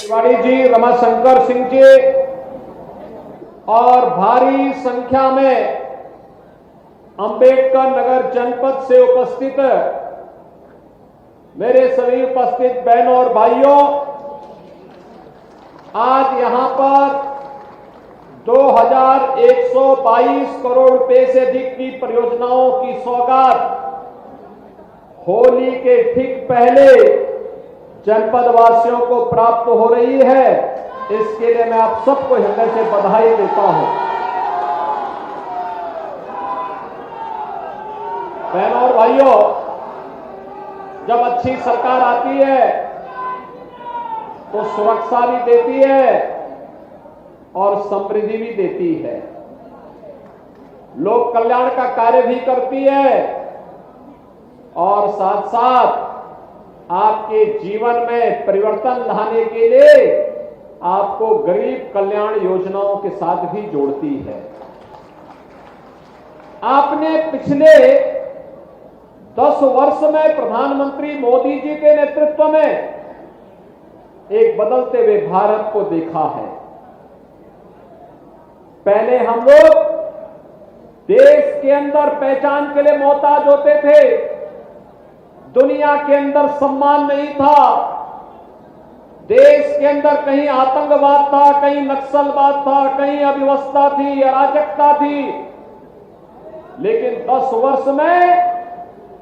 तिवारी जी, रमाशंकर सिंह जी और भारी संख्या में अंबेडकर नगर जनपद से उपस्थित मेरे सभी उपस्थित बहनों और भाइयों, आज यहां पर 2122 करोड़ रुपए से अधिक की परियोजनाओं की सौगात होली के ठीक पहले जनपद वासियों को प्राप्त हो रही है। इसके लिए मैं आप सबको हृदय से बधाई देता हूं। बहनों और भाइयों, जब अच्छी सरकार आती है तो सुरक्षा भी देती है और समृद्धि भी देती है, लोक कल्याण का कार्य भी करती है और साथ साथ आपके जीवन में परिवर्तन लाने के लिए आपको गरीब कल्याण योजनाओं के साथ भी जोड़ती है। आपने पिछले 10 वर्ष में प्रधानमंत्री मोदी जी के नेतृत्व में एक बदलते हुए भारत को देखा है। पहले हम लोग देश के अंदर पहचान के लिए मोहताज होते थे, दुनिया के अंदर सम्मान नहीं था, देश के अंदर कहीं आतंकवाद था, कहीं नक्सलवाद था, कहीं अव्यवस्था थी, अराजकता थी। लेकिन 10 वर्ष में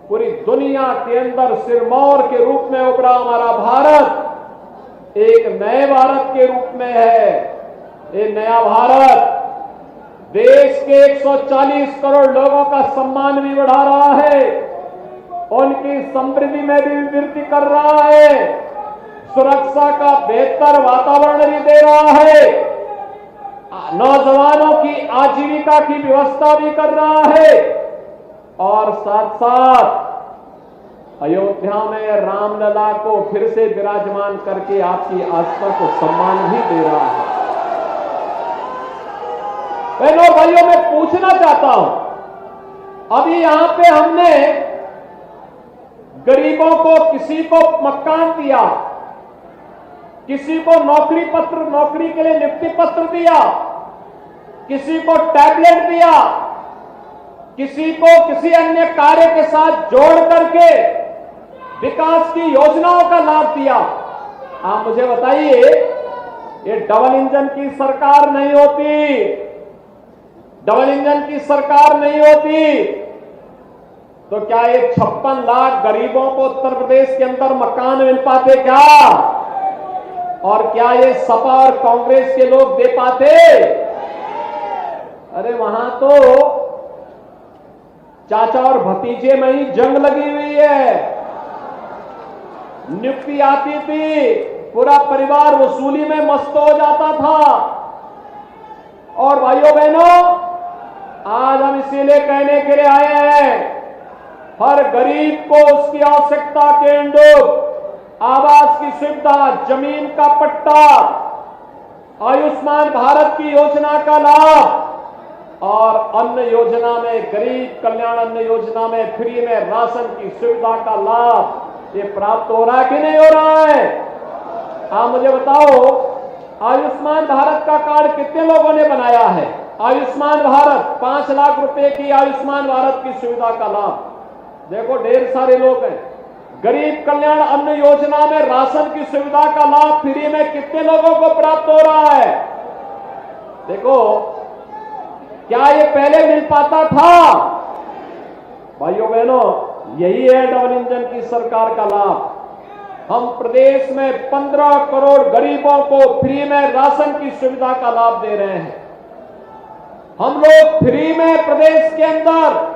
पूरी दुनिया के अंदर सिरमौर के रूप में उभरा हमारा भारत एक नए भारत के रूप में है। ये नया भारत देश के 140 करोड़ लोगों का सम्मान भी बढ़ा रहा है, उनकी समृद्धि में भी वृद्धि कर रहा है, सुरक्षा का बेहतर वातावरण भी दे रहा है, नौजवानों की आजीविका की व्यवस्था भी कर रहा है और साथ साथ अयोध्या में रामलला को फिर से विराजमान करके आपकी आस्था को सम्मान भी दे रहा है। बहनों भाइयों, मैं पूछना चाहता हूं, अभी यहां पे हमने गरीबों को किसी को मकान दिया, किसी को नौकरी के लिए नियुक्ति पत्र दिया, किसी को टैबलेट दिया, किसी को किसी अन्य कार्य के साथ जोड़ करके विकास की योजनाओं का लाभ दिया। आप मुझे बताइए, ये डबल इंजन की सरकार नहीं होती, डबल इंजन की सरकार नहीं होती तो क्या ये 56 लाख गरीबों को उत्तर प्रदेश के अंदर मकान मिल पाते क्या? और क्या ये सपा और कांग्रेस के लोग दे पाते? अरे वहां तो चाचा और भतीजे में ही जंग लगी हुई है। नियुक्ति आती थी, पूरा परिवार वसूली में मस्त हो जाता था। और भाइयों बहनों, आज हम इसीलिए कहने के लिए आए हैं, हर गरीब को उसकी आवश्यकता के अनुरूप आवास की सुविधा, जमीन का पट्टा, आयुष्मान भारत की योजना का लाभ और अन्न योजना में, गरीब कल्याण अन्न योजना में फ्री में राशन की सुविधा का लाभ ये प्राप्त हो रहा है कि नहीं हो रहा है? आप मुझे बताओ, आयुष्मान भारत का कार्ड कितने लोगों ने बनाया है? आयुष्मान भारत 5 लाख रुपए की आयुष्मान भारत की सुविधा का लाभ देखो, ढेर सारे लोग हैं। गरीब कल्याण अन्न योजना में राशन की सुविधा का लाभ फ्री में कितने लोगों को प्राप्त हो रहा है? देखो, क्या ये पहले मिल पाता था? भाइयों बहनों, यही है डबल इंजन की सरकार का लाभ। हम प्रदेश में 15 करोड़ गरीबों को फ्री में राशन की सुविधा का लाभ दे रहे हैं। हम लोग फ्री में प्रदेश के अंदर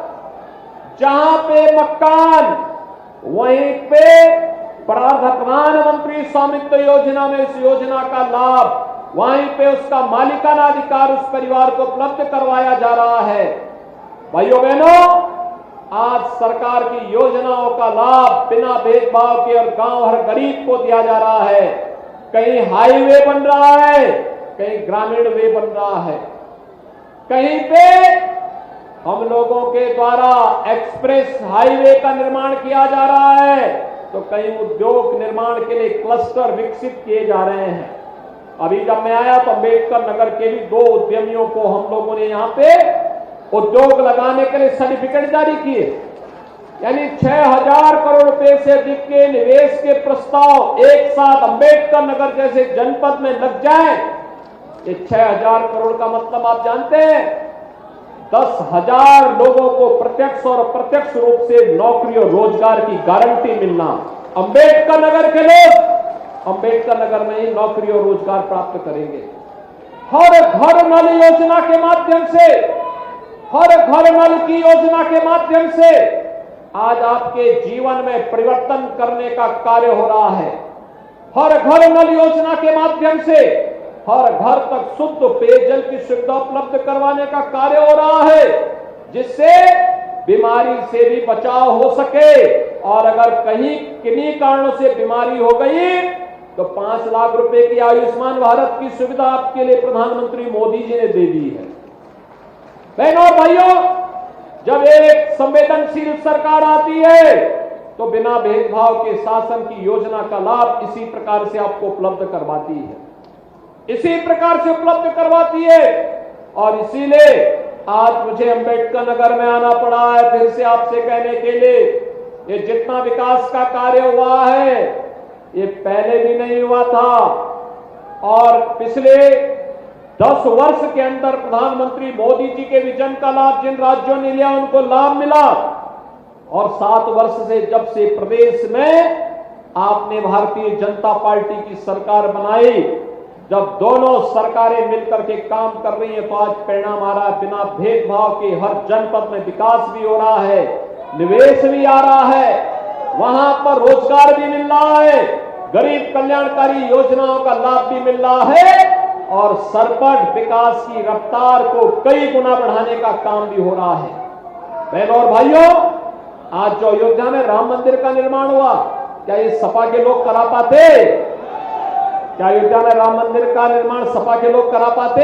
जहां पे मकान, वहीं पे प्रधानमंत्री स्वामित्व योजना में इस योजना का लाभ, वहीं पे उसका मालिकाना अधिकार उस परिवार को उपलब्ध करवाया जा रहा है। भाइयों बहनों, आज सरकार की योजनाओं का लाभ बिना भेदभाव के और गांव हर गरीब को दिया जा रहा है। कहीं हाईवे बन रहा है, कहीं ग्रामीण वे बन रहा है, कहीं पे हम लोगों के द्वारा एक्सप्रेस हाईवे का निर्माण किया जा रहा है, तो कहीं उद्योग निर्माण के लिए क्लस्टर विकसित किए जा रहे हैं। अभी जब मैं आया तो अम्बेडकर नगर के भी 2 उद्यमियों को हम लोगों ने यहां पे उद्योग लगाने के लिए सर्टिफिकेट जारी किए। यानी 6000 करोड़ रुपए से अधिक के निवेश के प्रस्ताव एक साथ अम्बेडकर नगर जैसे जनपद में लग जाए। ये 6000 करोड़ का मतलब आप जानते हैं, 10,000 लोगों को प्रत्यक्ष और अप्रत्यक्ष रूप से नौकरी और रोजगार की गारंटी मिलना। अम्बेडकर नगर के लोग अम्बेडकर नगर में ही नौकरी और रोजगार प्राप्त करेंगे। हर घर नल योजना के माध्यम से, हर घर नल की योजना के माध्यम से आज आपके जीवन में परिवर्तन करने का कार्य हो रहा है। हर घर नल योजना के माध्यम से हर घर तक शुद्ध पेयजल की सुविधा उपलब्ध करवाने का कार्य हो रहा है, जिससे बीमारी से भी बचाव हो सके। और अगर कहीं किन्हीं कारणों से बीमारी हो गई तो 5 लाख रुपए की आयुष्मान भारत की सुविधा आपके लिए प्रधानमंत्री मोदी जी ने दे दी है। बहनों और भाइयों, जब एक संवेदनशील सरकार आती है तो बिना भेदभाव के शासन की योजना का लाभ इसी प्रकार से आपको उपलब्ध करवाती है, इसी प्रकार से उपलब्ध करवाती है। और इसीलिए आज मुझे अम्बेडकर नगर में आना पड़ा है फिर से आपसे कहने के लिए, ये जितना विकास का कार्य हुआ है ये पहले भी नहीं हुआ था। और पिछले 10 वर्ष के अंदर प्रधानमंत्री मोदी जी के विजन का लाभ जिन राज्यों ने लिया उनको लाभ मिला। और 7 वर्ष से जब से प्रदेश में आपने भारतीय जनता पार्टी की सरकार बनाई, जब दोनों सरकारें मिलकर के काम कर रही हैं तो आज परिणाम आ रहा है। बिना भेदभाव के हर जनपद में विकास भी हो रहा है, निवेश भी आ रहा है, वहां पर रोजगार भी मिल रहा है, गरीब कल्याणकारी योजनाओं का लाभ भी मिल रहा है और सरपट विकास की रफ्तार को कई गुना बढ़ाने का काम भी हो रहा है। बहनों और भाइयों, आज जो अयोध्या में राम मंदिर का निर्माण हुआ, क्या ये सपा के लोग करा पाते? क्या अयोध्या में राम मंदिर का निर्माण सपा के लोग करा पाते?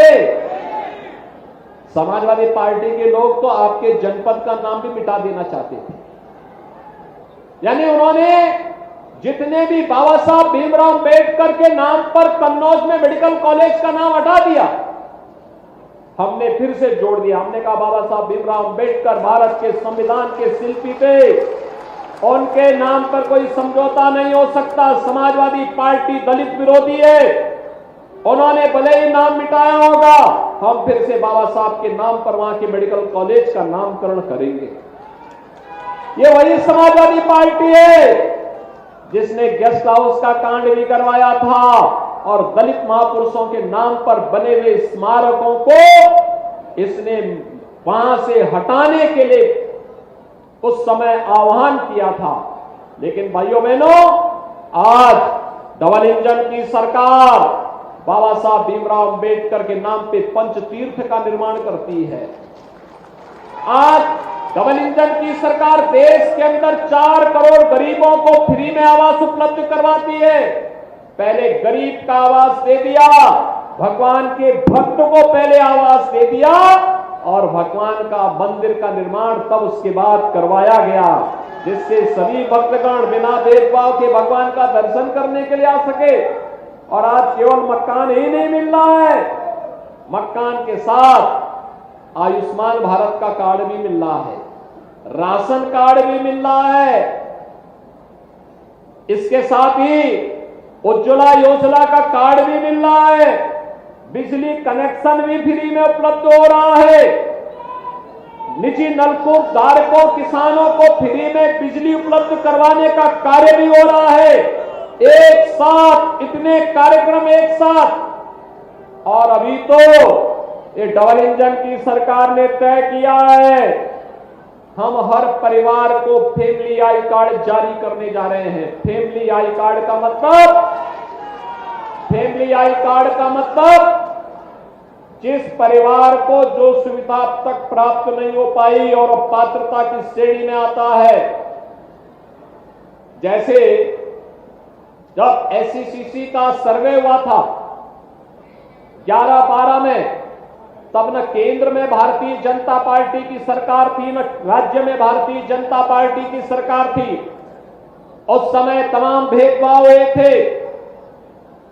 समाजवादी पार्टी के लोग तो आपके जनपद का नाम भी मिटा देना चाहते थे। यानी उन्होंने जितने भी बाबा साहब भीमराव अम्बेडकर के नाम पर कन्नौज में मेडिकल कॉलेज का नाम हटा दिया, हमने फिर से जोड़ दिया। हमने कहा बाबा साहब भीमराव अम्बेडकर भारत के संविधान के शिल्पी थे, उनके नाम पर कोई समझौता नहीं हो सकता। समाजवादी पार्टी दलित विरोधी है, उन्होंने भले ही नाम मिटाया होगा, हम फिर से बाबा साहब के नाम पर वहां के मेडिकल कॉलेज का नामकरण करेंगे। ये वही समाजवादी पार्टी है जिसने गेस्ट हाउस का कांड भी करवाया था और दलित महापुरुषों के नाम पर बने हुए स्मारकों को इसने वहां से हटाने के लिए उस समय आह्वान किया था। लेकिन भाइयों बहनों, आज डबल इंजन की सरकार बाबा साहब भीमराव अम्बेडकर के नाम पे पंचतीर्थ का निर्माण करती है। आज डबल इंजन की सरकार देश के अंदर 4 करोड़ गरीबों को फ्री में आवास उपलब्ध करवाती है। पहले गरीब का आवास दे दिया, भगवान के भक्त को पहले आवास दे दिया और भगवान का मंदिर का निर्माण तब उसके बाद करवाया गया, जिससे सभी भक्तगण बिना भेदभाव के भगवान का दर्शन करने के लिए आ सके। और आज केवल मकान ही नहीं मिल रहा है, मकान के साथ आयुष्मान भारत का कार्ड भी मिल रहा है, राशन कार्ड भी मिल रहा है, इसके साथ ही उज्ज्वला योजना का कार्ड भी मिल रहा है, बिजली कनेक्शन भी फ्री में उपलब्ध हो रहा है, निजी नलकूप धारकों किसानों को फ्री में बिजली उपलब्ध करवाने का कार्य भी हो रहा है। एक साथ इतने कार्यक्रम एक साथ। और अभी तो ये डबल इंजन की सरकार ने तय किया है, हम हर परिवार को फैमिली आई कार्ड जारी करने जा रहे हैं। फैमिली आई कार्ड का मतलब जिस परिवार को जो सुविधा अब तक प्राप्त नहीं हो पाई और पात्रता की श्रेणी में आता है, जैसे जब एससीसीसी का सर्वे हुआ था 11-12 में, तब न केंद्र में भारतीय जनता पार्टी की सरकार थी, न राज्य में भारतीय जनता पार्टी की सरकार थी। उस समय तमाम भेदभाव हुए थे।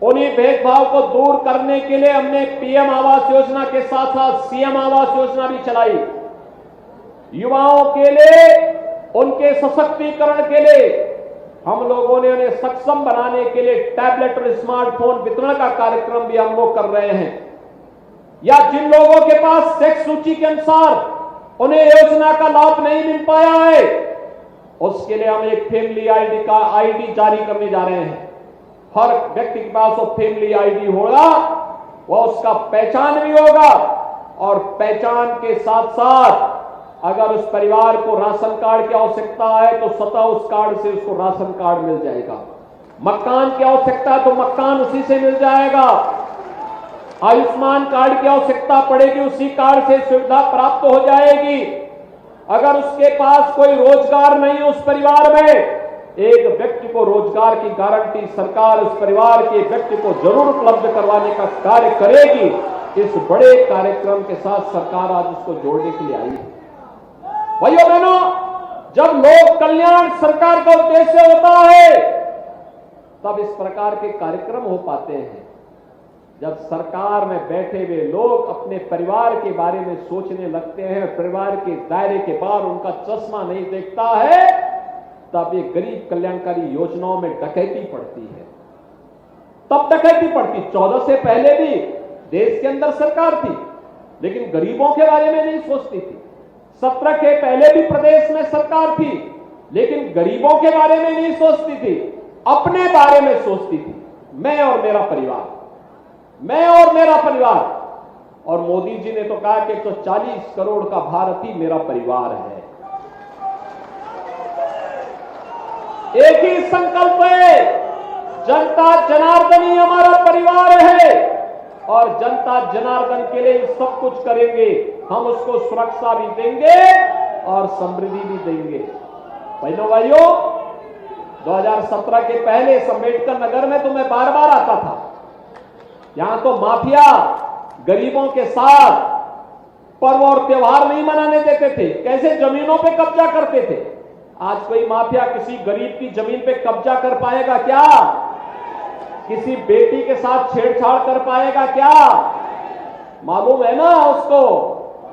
उन्हीं भेदभाव को दूर करने के लिए हमने पीएम आवास योजना के साथ साथ सीएम आवास योजना भी चलाई। युवाओं के लिए, उनके सशक्तिकरण के लिए हम लोगों ने उन्हें सक्षम बनाने के लिए टैबलेट और स्मार्टफोन वितरण का कार्यक्रम भी हम लोग कर रहे हैं। या जिन लोगों के पास सेक्स सूची के अनुसार उन्हें योजना का लाभ नहीं मिल पाया है, उसके लिए हम एक फैमिली आईडी जारी करने जा रहे हैं। हर व्यक्ति के पास वो फैमिली आईडी होगा, वह उसका पहचान भी होगा, और पहचान के साथ साथ अगर उस परिवार को राशन कार्ड की आवश्यकता है तो स्वतः उस कार्ड से उसको राशन कार्ड मिल जाएगा। मकान की आवश्यकता है तो मकान उसी से मिल जाएगा। आयुष्मान कार्ड की आवश्यकता पड़ेगी, उसी कार्ड से सुविधा प्राप्त हो जाएगी। अगर उसके पास कोई रोजगार नहीं उस परिवार में, एक व्यक्ति को रोजगार की गारंटी सरकार उस परिवार के व्यक्ति को जरूर उपलब्ध करवाने का कार्य करेगी। इस बड़े कार्यक्रम के साथ सरकार आज उसको जोड़ने के लिए आई है। भाइयों बहनों, जब लोक कल्याण सरकार का उद्देश्य होता है तब इस प्रकार के कार्यक्रम हो पाते हैं। जब सरकार में बैठे हुए लोग अपने परिवार के बारे में सोचने लगते हैं, परिवार के दायरे के बाहर उनका चश्मा नहीं देखता है, तब ये गरीब कल्याणकारी योजनाओं में डकैती पड़ती है। तब डकैती पड़ती। 14 से पहले भी देश के अंदर सरकार थी, लेकिन गरीबों के बारे में नहीं सोचती थी। 17 के पहले भी प्रदेश में सरकार थी, लेकिन गरीबों के बारे में नहीं सोचती थी, अपने बारे में सोचती थी। मैं और मेरा परिवार, मैं और मेरा परिवार। और मोदी जी ने तो कहा कि 140 करोड़ का भारत ही मेरा परिवार है। एक ही संकल्प है, जनता जनार्दन ही हमारा परिवार है, और जनता जनार्दन के लिए सब कुछ करेंगे। हम उसको सुरक्षा भी देंगे और समृद्धि भी देंगे। बहनों भाइयों, 2017 के पहले अम्बेडकर नगर में तो मैं बार बार आता था। यहां तो माफिया गरीबों के साथ पर्व और त्योहार नहीं मनाने देते थे, कैसे जमीनों पे कब्जा करते थे। आज कोई माफिया किसी गरीब की जमीन पे कब्जा कर पाएगा क्या? किसी बेटी के साथ छेड़छाड़ कर पाएगा क्या? मालूम है ना उसको,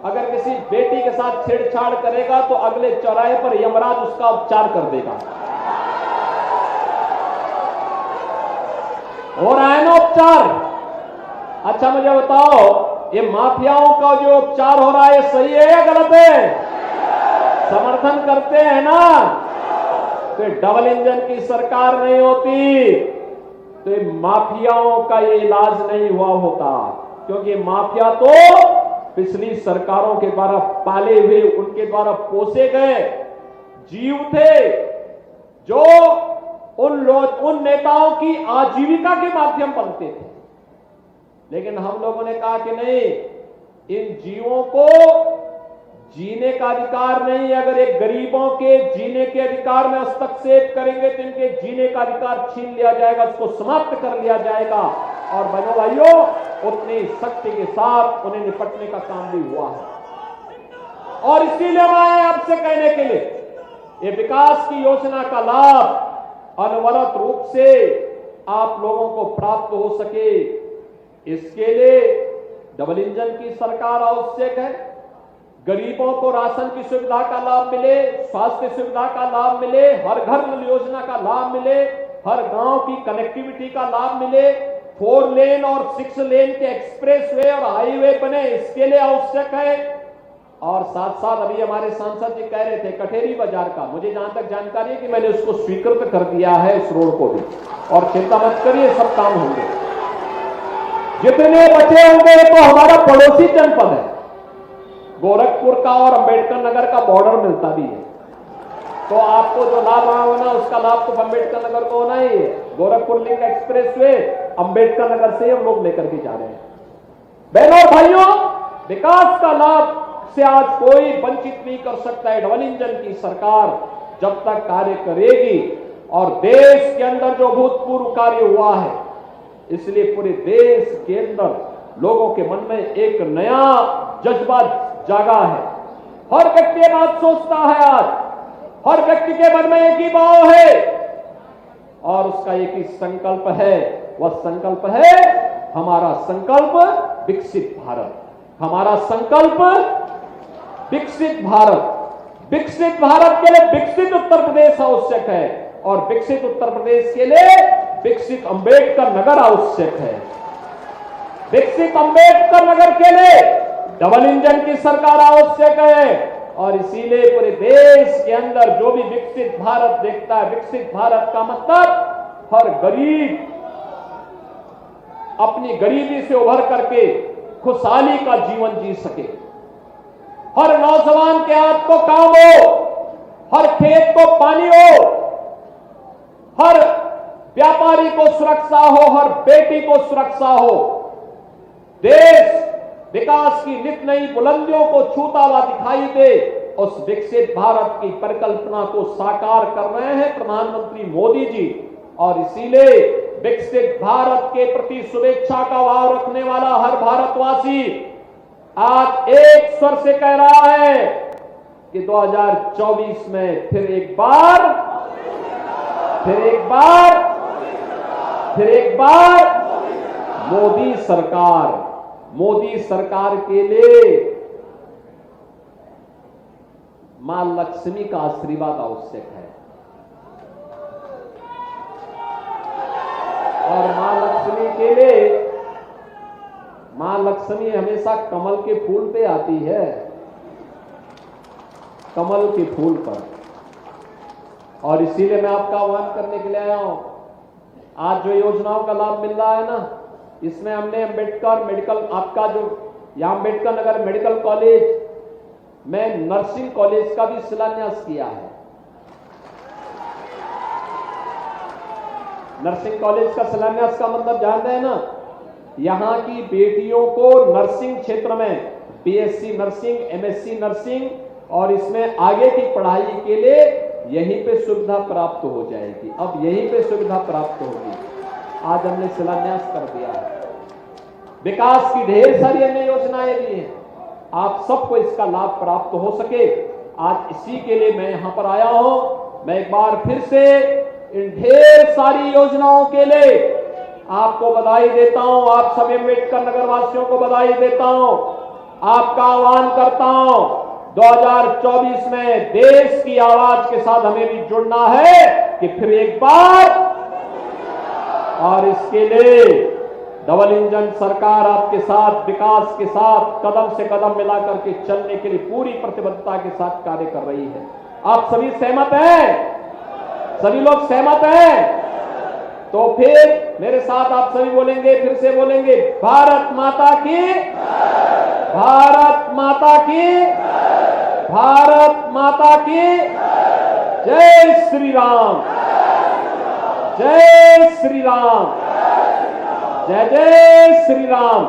अगर किसी बेटी के साथ छेड़छाड़ करेगा तो अगले चौराहे पर यमराज उसका उपचार कर देगा। हो रहा है ना उपचार? अच्छा मुझे बताओ, ये माफियाओं का जो उपचार हो रहा है सही है या गलत है? समर्थन करते हैं ना? तो डबल इंजन की सरकार नहीं होती तो ये माफियाओं का ये इलाज नहीं हुआ होता, क्योंकि माफिया तो पिछली सरकारों के द्वारा पाले हुए, उनके द्वारा पोसे गए जीव थे, जो उन नेताओं की आजीविका के माध्यम बनते थे। लेकिन हम लोगों ने कहा कि नहीं, इन जीवों को जीने का अधिकार नहीं। अगर एक गरीबों के जीने के अधिकार में हस्तक्षेप करेंगे तो इनके जीने का अधिकार छीन लिया जाएगा, उसको समाप्त कर लिया जाएगा। और बहनों भाइयों, उतनी शक्ति के साथ उन्हें निपटने का काम भी हुआ है। और इसीलिए हम आए आपसे कहने के लिए, ये विकास की योजना का लाभ अनवरत रूप से आप लोगों को प्राप्त हो सके, इसके लिए डबल इंजन की सरकार आवश्यक है। गरीबों को राशन की सुविधा का लाभ मिले, स्वास्थ्य सुविधा का लाभ मिले, हर घर नल योजना का लाभ मिले, हर गांव की कनेक्टिविटी का लाभ मिले, 4 लेन और 6 लेन के एक्सप्रेसवे और हाईवे बने, इसके लिए आवश्यक है। और साथ साथ अभी हमारे सांसद जी कह रहे थे कठेरी बाजार का, मुझे जहां तक जानकारी है कि मैंने उसको स्वीकृत कर दिया है इस रोड को भी, और चिंता मत करिए सब काम होंगे। जितने बचे होंगे तो हमारा पड़ोसी जनपद है, गोरखपुर का और अंबेडकर नगर का बॉर्डर मिलता भी है, तो आपको जो लाभ होना उसका लाभ तो अंबेडकर नगर को होना ही है। गोरखपुर लिंक एक्सप्रेसवे अंबेडकर नगर से हम लोग लेकर के जा रहे हैं। बहनों और भाइयों, विकास का लाभ से आज कोई वंचित नहीं कर सकता है। डबल इंजन की सरकार जब तक कार्य करेगी, और देश के अंदर जो भूतपूर्व कार्य हुआ है, इसलिए पूरे देश के अंदर लोगों के मन में एक नया जज्बा जागा है। हर व्यक्ति ये बात सोचता है, आज हर व्यक्ति के मन में एक ही भाव है और उसका एक ही संकल्प है वह संकल्प है हमारा संकल्प विकसित भारत। हमारा संकल्प विकसित भारत। विकसित भारत के लिए विकसित उत्तर प्रदेश आवश्यक है और विकसित उत्तर प्रदेश के लिए विकसित अंबेडकर नगर आवश्यक है। विकसित अंबेडकर नगर के लिए डबल इंजन की सरकार आवश्यक है और इसीलिए पूरे देश के अंदर जो भी विकसित भारत देखता है, विकसित भारत का मतलब हर गरीब अपनी गरीबी से उभर करके खुशहाली का जीवन जी सके, हर नौजवान के हाथ को काम हो, हर खेत को पानी हो, हर व्यापारी को सुरक्षा हो, हर बेटी को सुरक्षा हो। देश विकास की नित नई बुलंदियों को छूता हुआ दिखाई दे, उस विकसित भारत की परिकल्पना को साकार कर रहे हैं प्रधानमंत्री मोदी जी। और इसीलिए विकसित भारत के प्रति शुभेच्छा का भाव रखने वाला हर भारतवासी आज एक स्वर से कह रहा है कि 2024 में फिर एक बार मोदी सरकार के लिए मां लक्ष्मी का आशीर्वाद आवश्यक है। और मां लक्ष्मी के लिए मां लक्ष्मी हमेशा कमल के फूल पे आती है, कमल के फूल पर। और इसीलिए मैं आपका आह्वान करने के लिए आया हूं। आज जो योजनाओं का लाभ मिल रहा है ना, इसमें हमने अंबेडकर मेडिकल, आपका जो यहां अम्बेडकर नगर मेडिकल कॉलेज में नर्सिंग कॉलेज का भी शिलान्यास किया है। नर्सिंग कॉलेज का शिलान्यास का मतलब जानते हैं ना, यहां की बेटियों को नर्सिंग क्षेत्र में बीएससी नर्सिंग, एमएससी नर्सिंग और इसमें आगे की पढ़ाई के लिए यहीं पे सुविधा प्राप्त हो जाएगी। अब यहीं पे सुविधा प्राप्त होगी। आज हमने शिलान्यास कर दिया है। विकास की ढेर सारी अन्य योजनाएं भी हैं, आप सबको इसका लाभ प्राप्त हो सके, आज इसी के लिए मैं यहां पर आया हूं। मैं एक बार फिर से इन ढेर सारी योजनाओं के लिए आपको बधाई देता हूं, आप सभी अम्बेडकर नगर वासियों को बधाई देता हूं। आपका आह्वान करता हूं 2024 में देश की आवाज के साथ हमें भी जुड़ना है कि फिर एक बार, और इसके लिए डबल इंजन सरकार आपके साथ विकास के साथ कदम से कदम मिलाकर के चलने के लिए पूरी प्रतिबद्धता के साथ कार्य कर रही है। आप सभी सहमत हैं? सभी लोग सहमत हैं? तो फिर मेरे साथ आप सभी बोलेंगे, फिर से बोलेंगे, भारत माता की, भारत माता की, भारत माता की जय श्री राम, जय श्री राम, जय जय श्री राम।